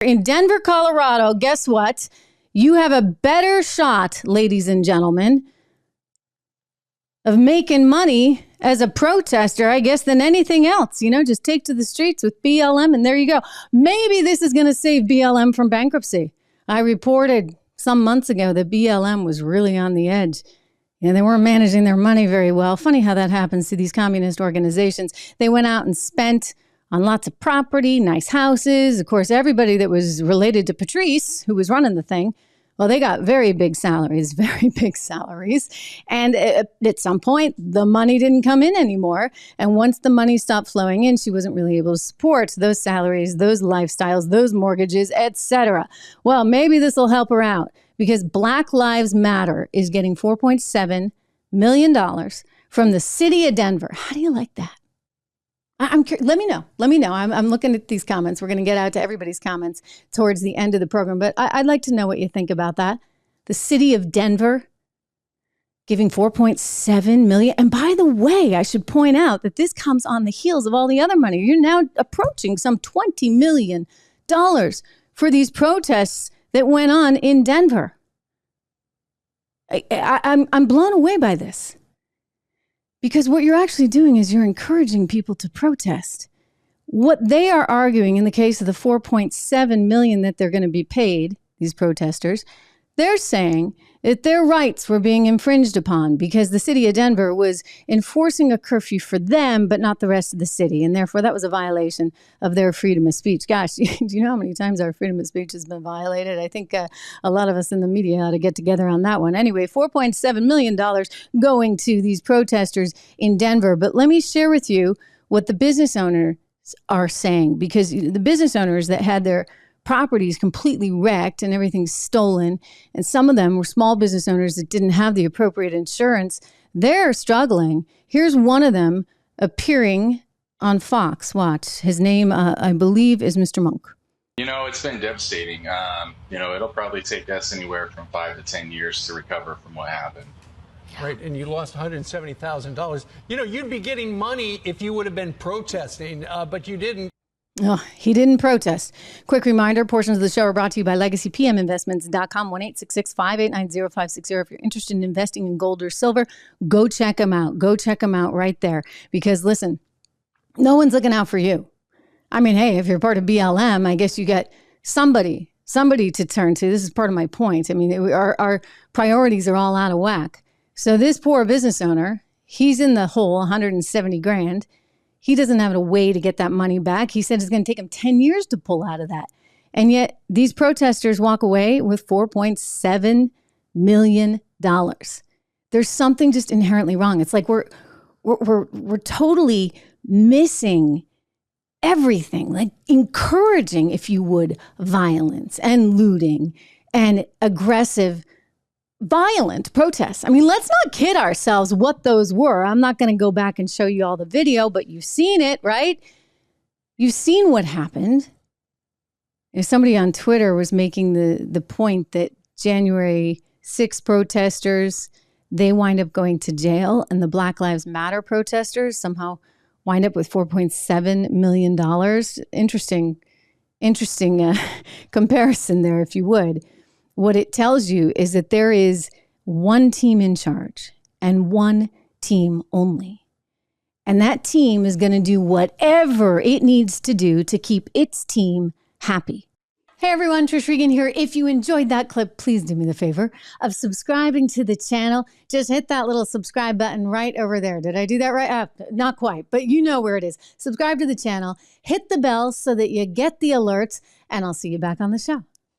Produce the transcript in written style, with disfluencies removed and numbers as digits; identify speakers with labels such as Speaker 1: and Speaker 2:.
Speaker 1: In Denver, Colorado, guess what? You have a better shot, ladies and gentlemen, of making money as a protester, I guess, than anything else. You know, just take to the streets with BLM and there you go. Maybe this is going to save BLM from bankruptcy. I reported some months ago that BLM was really on the edge. And they weren't managing their money very well. Funny how that happens to these communist organizations. They went out and spent on lots of property, nice houses. Of course, everybody that was related to Patrice, who was running the thing, well, they got very big salaries. And at some point, the money didn't come in anymore. And once the money stopped flowing in, she wasn't really able to support those salaries, those lifestyles, those mortgages, etc. Well, maybe this will help her out because Black Lives Matter is getting $4.7 million from the city of Denver. How do you like that? I'm curious. Let me know. I'm looking at these comments. We're going to get out to everybody's comments towards the end of the program. But I'd like to know what you think about that. The city of Denver giving $4.7 million. And by the way, I should point out that this comes on the heels of all the other money. You're now approaching some $20 million for these protests that went on in Denver. I'm blown away by this. Because what you're actually doing is you're encouraging people to protest. What they are arguing in the case of the $4.7 million that they're going to be paid, these protesters, they're saying that their rights were being infringed upon because the city of Denver was enforcing a curfew for them, but not the rest of the city. And therefore, that was a violation of their freedom of speech. Gosh, do you know how many times our freedom of speech has been violated? I think a lot of us in the media ought to get together on that one. Anyway, $4.7 million going to these protesters in Denver. But let me share with you what the business owners are saying, because the business owners that had their properties completely wrecked and everything stolen, and some of them were small business owners that didn't have the appropriate insurance. They're struggling. Here's one of them appearing on Fox. Watch. His name, I believe, is Mr. Monk.
Speaker 2: You know, it's been devastating. It'll probably take us anywhere from 5 to 10 years to recover from what happened.
Speaker 3: Right, and you lost $170,000. You know, you'd be getting money if you would have been protesting, but you didn't.
Speaker 1: Oh, he didn't protest. Quick reminder, portions of the show are brought to you by LegacyPMInvestments.com, 1-866-589-0560. If you're interested in investing in gold or silver, go check them out. Go check them out right there. Because listen, no one's looking out for you. I mean, hey, if you're part of BLM, I guess you got somebody to turn to. This is part of my point. I mean, our priorities are all out of whack. So this poor business owner, he's in the hole, 170 grand. He doesn't have a way to get that money back. He said it's going to take him 10 years to pull out of that. And yet these protesters walk away with $4.7 million. There's something just inherently wrong. It's like we're totally missing everything, like encouraging, if you would, violence and looting and aggressive violent protests. I mean, let's not kid ourselves what those were. I'm not going to go back and show you all the video, but you've seen it, right? You've seen what happened. If somebody on Twitter was making the point that January 6 protesters, they wind up going to jail, and the Black Lives Matter protesters somehow wind up with $4.7 million. Interesting comparison there, if you would. What it tells you is that there is one team in charge and one team only. And that team is going to do whatever it needs to do to keep its team happy. Hey everyone, Trish Regan here. If you enjoyed that clip, please do me the favor of subscribing to the channel. Just hit that little subscribe button right over there. Did I do that right? Not quite, but you know where it is. Subscribe to the channel, hit the bell so that you get the alerts, and I'll see you back on the show.